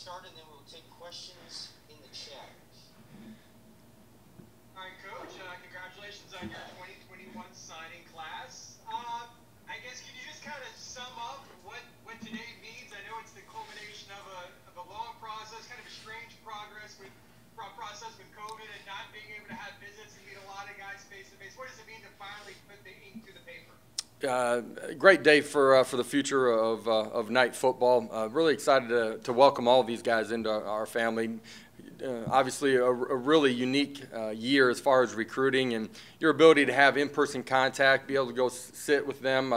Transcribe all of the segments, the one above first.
start, and then we'll take questions in the chat. All right, Coach, congratulations on your 2021 signing class. I guess, can you just kind of sum up what today means? I know it's the culmination of a long process, kind of a strange process with COVID and not being able to have visits and meet a lot of guys face to face. What does it mean to finally put the ink to the paper? Great day for the future of night football. Really excited to welcome all of these guys into our family. Obviously, a really unique year as far as recruiting and your ability to have in-person contact, be able to go sit with them,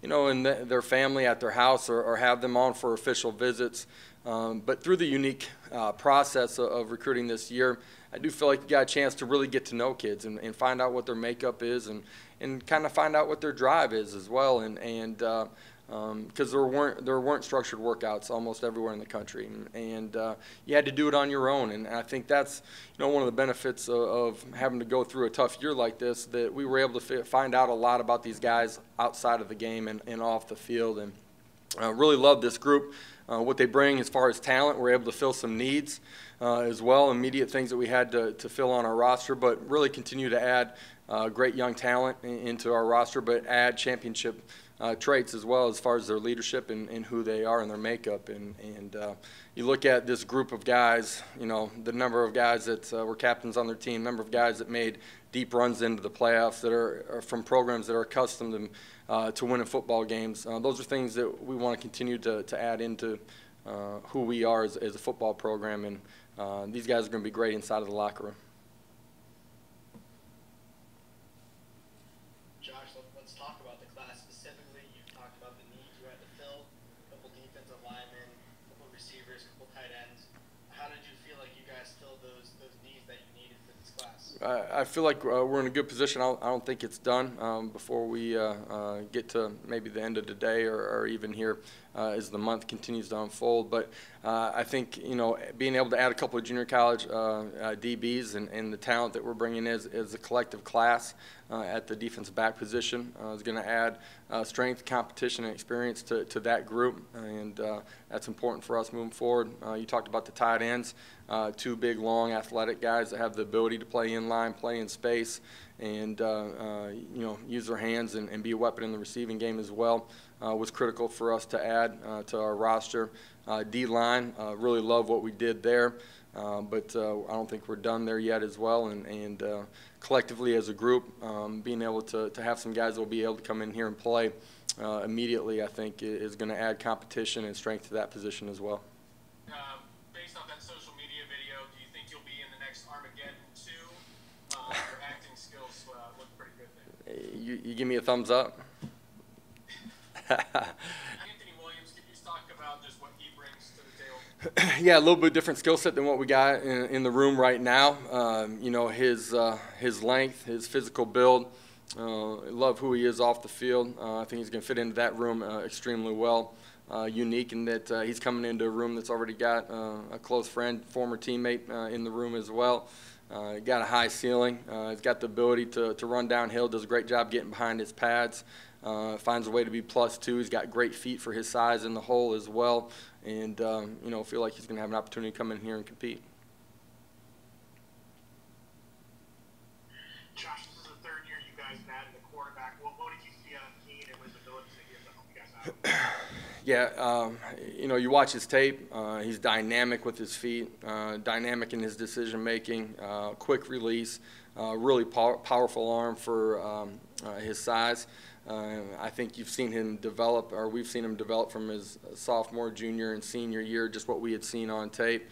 in their family at their house, or have them on for official visits. But through the unique process of recruiting this year, I do feel like you got a chance to really get to know kids and find out what their makeup is and kind of find out what their drive is as well. Because there weren't structured workouts almost everywhere in the country, and you had to do it on your own. And I think that's one of the benefits of having to go through a tough year like this, that we were able to find out a lot about these guys outside of the game and off the field. And really love this group, what they bring as far as talent. We're able to fill some needs as well, immediate things that we had to fill on our roster, but really continue to add great young talent into our roster, but add championship traits as well as far as their leadership and who they are and their makeup. And you look at this group of guys, the number of guys that were captains on their team, number of guys that made deep runs into the playoffs, that are from programs that are accustomed to winning football games. Those are things that we want to continue to add into who we are as a football program. And these guys are going to be great inside of the locker room. Josh, let's talk about the class specifically. You've talked about the needs you had to fill, a couple defensive linemen, a couple receivers, a couple tight ends. How did you feel like you guys filled those needs that you needed for this class? I feel like we're in a good position. I don't think it's done before we get to maybe the end of the day or even here as the month continues to unfold. But I think, being able to add a couple of junior college DBs and the talent that we're bringing as a collective class at the defensive back position is going to add strength, competition, and experience to that group. And that's important for us moving forward. You talked about the tight ends, two big, long, athletic guys that have the ability to play in line, play in space, and use their hands and be a weapon in the receiving game as well. Was critical for us to add to our roster. D-line, really love what we did there, but I don't think we're done there yet as well. And collectively as a group, being able to have some guys that will be able to come in here and play immediately, I think, is going to add competition and strength to that position as well. Based off that social media video, do you think you'll be in the next Armageddon 2? Your acting skills look pretty good there. You give me a thumbs up? Anthony Williams, can you just talk about just what he brings to the table? Yeah, a little bit different skill set than what we got in the room right now. His length, his physical build. Love who he is off the field. I think he's going to fit into that room extremely well. Unique in that he's coming into a room that's already got a close friend, former teammate in the room as well. Got a high ceiling. He's got the ability to run downhill. Does a great job getting behind his pads. Finds a way to be +2. He's got great feet for his size in the hole as well. And, feel like he's going to have an opportunity to come in here and compete. Josh, this is the third year you guys have added a quarterback. What did you see out of Keen and his abilities that he help you guys out? Yeah, you watch his tape. He's dynamic with his feet, dynamic in his decision-making, quick release, really powerful arm for his size. I think you've seen him develop, or we've seen him develop from his sophomore, junior, and senior year, just what we had seen on tape.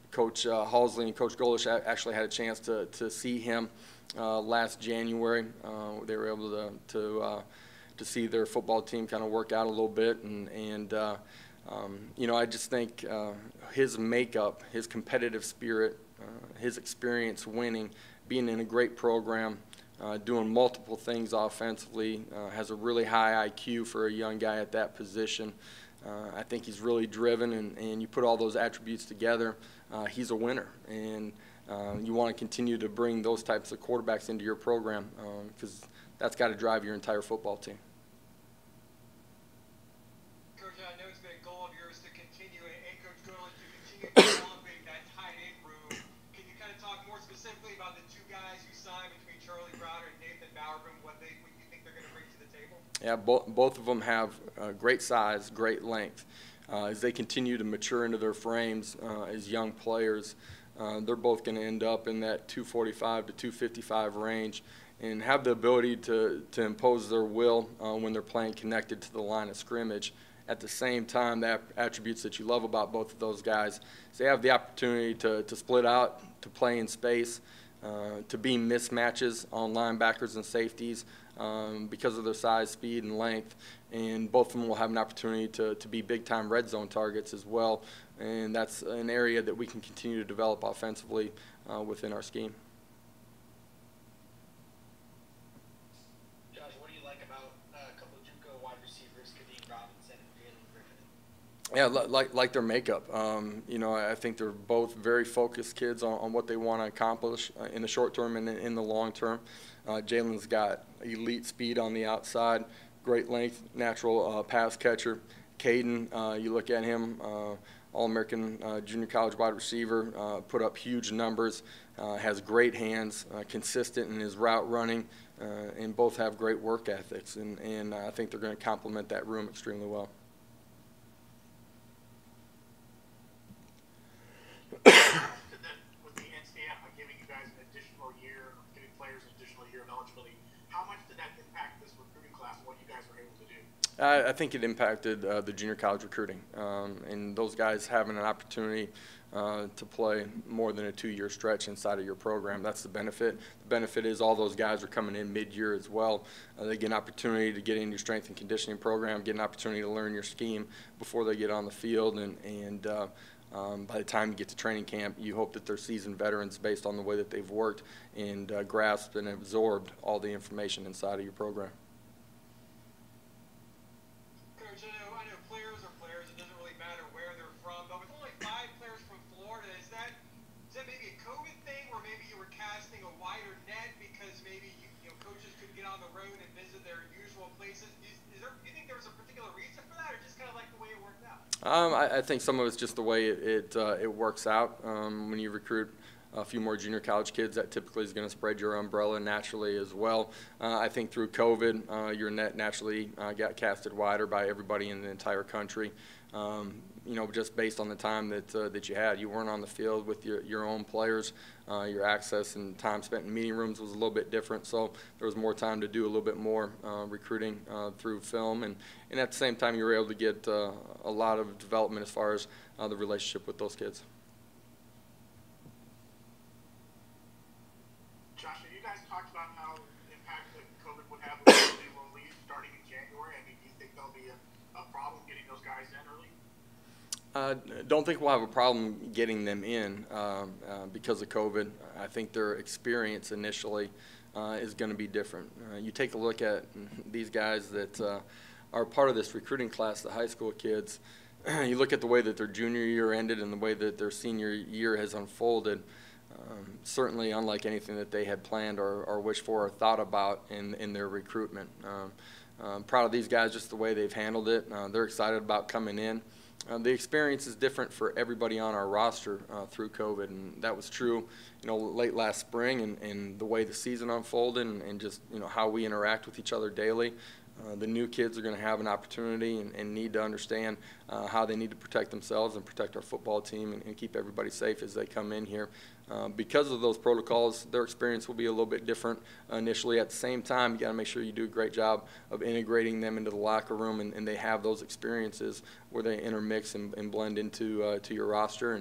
Coach Halsley and Coach Golish actually had a chance to see him last January. They were able to see their football team kind of work out a little bit, and I just think his makeup, his competitive spirit, his experience winning, being in a great program, doing multiple things offensively, has a really high IQ for a young guy at that position. I think he's really driven, and you put all those attributes together, he's a winner. And you want to continue to bring those types of quarterbacks into your program because that's got to drive your entire football team. Coach, I know it's been a goal of yours to continue continue, and Coach Golan, to continue developing that tight end room. Can you kind of talk more specifically about the two guys you signed between Charlie Browder and Nathan Bowerman, what you think they're going to bring to the table? Yeah, both of them have great size, great length. As they continue to mature into their frames as young players, they're both going to end up in that 245 to 255 range and have the ability to impose their will when they're playing connected to the line of scrimmage. At the same time, the attributes that you love about both of those guys is they have the opportunity to split out, to play in space, to be mismatches on linebackers and safeties because of their size, speed, and length. And both of them will have an opportunity to be big-time red zone targets as well. And that's an area that we can continue to develop offensively within our scheme. Josh, what do you like about a couple of JUCO wide receivers, Kadeem Robinson and Jalen Griffin? Yeah, like their makeup. You know, I think they're both very focused kids on what they want to accomplish in the short term and in the long term. Jalen's got elite speed on the outside, great length, natural pass catcher. Caden, you look at him, All-American junior college wide receiver, put up huge numbers, has great hands, consistent in his route running, and both have great work ethics. And I think they're going to complement that room extremely well. With the NCAA giving you guys an additional year, giving players an additional year of eligibility, how much did that impact this recruiting class and what you guys were able to do? I think it impacted the junior college recruiting, and those guys having an opportunity to play more than a 2-year stretch inside of your program. That's the benefit. The benefit is all those guys are coming in mid-year as well. They get an opportunity to get in your strength and conditioning program, get an opportunity to learn your scheme before they get on the field, and by the time you get to training camp, you hope that they're seasoned veterans based on the way that they've worked and grasped and absorbed all the information inside of your program. Coach, I know players are players. It doesn't really matter where they're from. But with only 5 players from Florida, is that maybe a COVID thing, or maybe you were casting a wider net because maybe you know coaches could get on the road and visit their usual places? Do you think there was a particular reason for that, or just kind of like the way it worked out? I think some of it's just the way it works out. When you recruit a few more junior college kids, that typically is going to spread your umbrella naturally as well. I think through COVID, your net naturally got casted wider by everybody in the entire country. You know, just based on the time that you had. You weren't on the field with your own players. Your access and time spent in meeting rooms was a little bit different, so there was more time to do a little bit more recruiting through film. And at the same time, you were able to get a lot of development as far as the relationship with those kids. Josh, have you guys talked about how impact that COVID would have when they will leave starting in January? I mean, do you think there'll be a problem getting those guys in early? Don't think we'll have a problem getting them in because of COVID. I think their experience initially is going to be different. You take a look at these guys that are part of this recruiting class, the high school kids. You look at the way that their junior year ended and the way that their senior year has unfolded. Certainly unlike anything that they had planned or wished for or thought about in their recruitment. I'm proud of these guys, just the way they've handled it. They're excited about coming in. The experience is different for everybody on our roster through COVID, and that was true, you know, late last spring and the way the season unfolded and just, you know, how we interact with each other daily. The new kids are going to have an opportunity and need to understand how they need to protect themselves and protect our football team and keep everybody safe as they come in here. Because of those protocols, their experience will be a little bit different initially. At the same time, you got to make sure you do a great job of integrating them into the locker room and they have those experiences where they intermix and blend into to your roster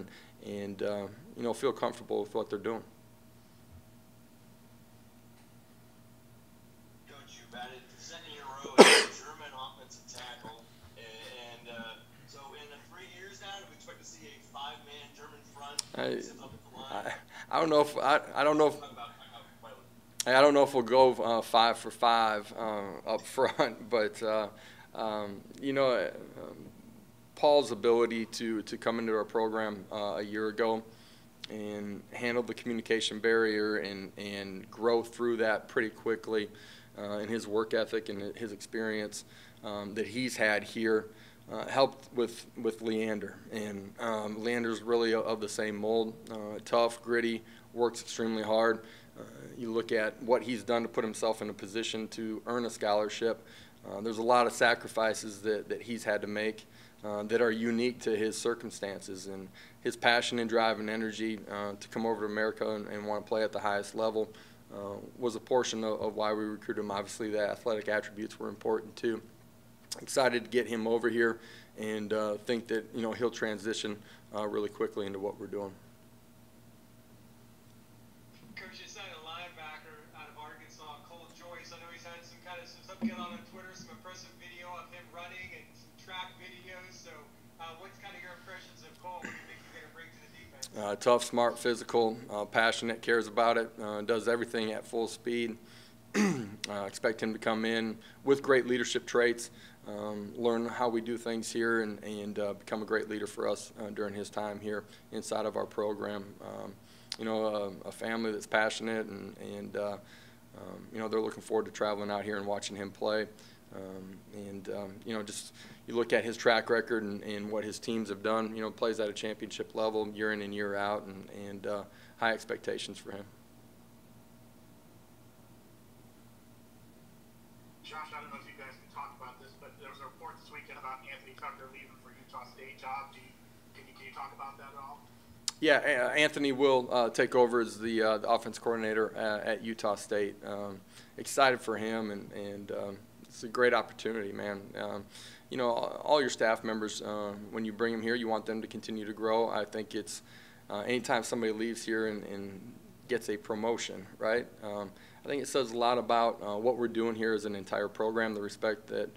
and you know, feel comfortable with what they're doing. Coach, you've added the second year in a row as a German offensive tackle, and so in the 3 years now, do we expect to see a 5-man German front? I don't know if I don't know if I don't know if we'll go 5 for 5 up front, but you know, Paul's ability to come into our program a year ago and handle the communication barrier and grow through that pretty quickly, and his work ethic and his experience that he's had here helped with Leander, and Leander's really of the same mold. Tough, gritty, works extremely hard. You look at what he's done to put himself in a position to earn a scholarship. There's a lot of sacrifices that he's had to make that are unique to his circumstances, and his passion and drive and energy to come over to America and want to play at the highest level was a portion of why we recruited him. Obviously, the athletic attributes were important too. Excited to get him over here, and think that he'll transition really quickly into what we're doing. Coach, you signed a linebacker out of Arkansas, Joyce. I know he's had some stuff going on Twitter, some impressive video of him running and some track videos. So, what's kind of your impressions of Cole? What do you think he's going to bring to the defense? Tough, smart, physical, passionate, cares about it, does everything at full speed. Expect him to come in with great leadership traits, learn how we do things here, and become a great leader for us during his time here inside of our program. A family that's passionate, and they're looking forward to traveling out here and watching him play. Just you look at his track record and what his teams have done. Plays at a championship level year in and year out, and high expectations for him. Josh, I don't know if you guys can talk about this, but there was a report this weekend about Anthony Tucker leaving for Utah State job. Can you talk about that at all? Yeah, Anthony will take over as the offense coordinator at Utah State. Excited for him, and it's a great opportunity, man. All your staff members, when you bring them here, you want them to continue to grow. I think it's anytime somebody leaves here and gets a promotion, right? I think it says a lot about what we're doing here as an entire program, the respect that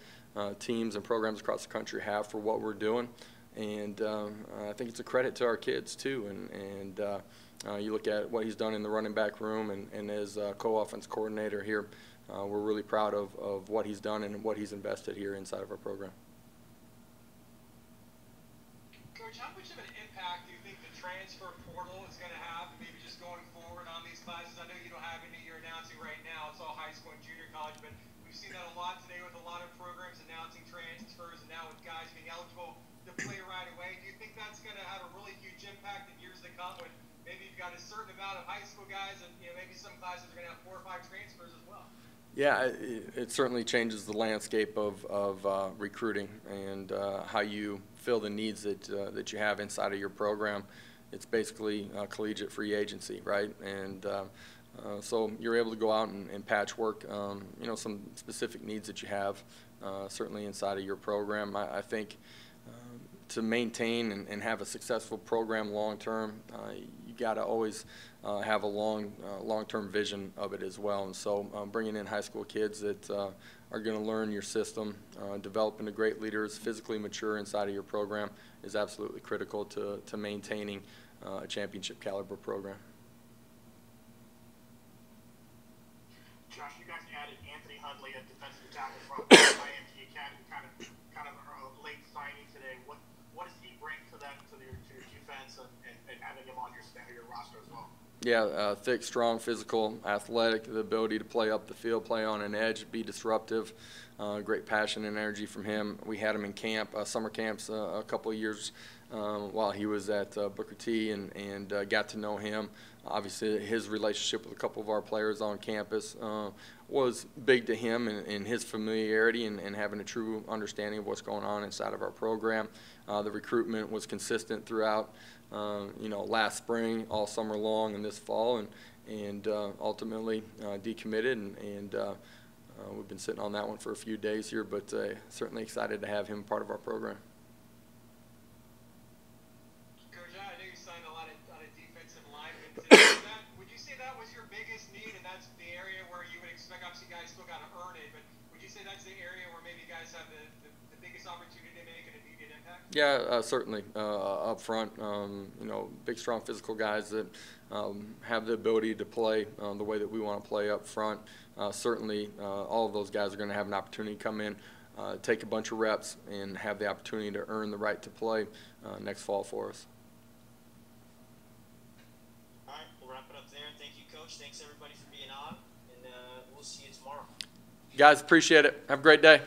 teams and programs across the country have for what we're doing. And I think it's a credit to our kids, too. And you look at what he's done in the running back room and as co-offense coordinator here, we're really proud of what he's done and what he's invested here inside of our program. Coach, how much of an impact do you think the transfer portal is going to have, maybe just going forward on these classes? I know you don't have any you're announcing right now. It's all high school and junior college, but we've seen that a lot today with a lot of programs announcing transfers, and now with guys being eligible to play right away. Do you think that's going to have a really huge impact in years to come when maybe you've got a certain amount of high school guys and maybe some classes are going to have 4 or 5 transfers as well? Yeah, it certainly changes the landscape of recruiting and how you fill the needs that you have inside of your program. It's basically collegiate free agency, right? And so you're able to go out and patchwork, some specific needs that you have, certainly inside of your program. I think to maintain and have a successful program long term, you got to always have a long-term vision of it as well. And so bringing in high school kids that are going to learn your system, develop into great leaders, physically mature inside of your program is absolutely critical to maintaining a championship caliber program. Josh, you guys added Anthony Hundley at defensive tackle from IMG Academy, kind of a late signing today. What does he bring to your defense and having him on your roster as well? Yeah, thick, strong, physical, athletic, the ability to play up the field, play on an edge, be disruptive, great passion and energy from him. We had him in camp, summer camps a couple of years while he was at Booker T and got to know him. Obviously, his relationship with a couple of our players on campus was big to him, and his familiarity and having a true understanding of what's going on inside of our program. The recruitment was consistent throughout, last spring, all summer long, and this fall, and ultimately decommitted, and we've been sitting on that one for a few days here, but certainly excited to have him part of our program. Coach, I know you signed a lot of defensive linemen today. Would you say that was your biggest need, and that's the area where you would expect, obviously guys still got to earn it, but would you say that's the area where maybe guys have the biggest opportunity to make an immediate impact? Yeah, certainly. Up front, big, strong, physical guys that have the ability to play the way that we want to play up front. Certainly, all of those guys are going to have an opportunity to come in, take a bunch of reps, and have the opportunity to earn the right to play next fall for us. All right, we'll wrap it up there. Thank you, Coach. Thanks, everybody, for being on, and we'll see you tomorrow. Guys, appreciate it. Have a great day.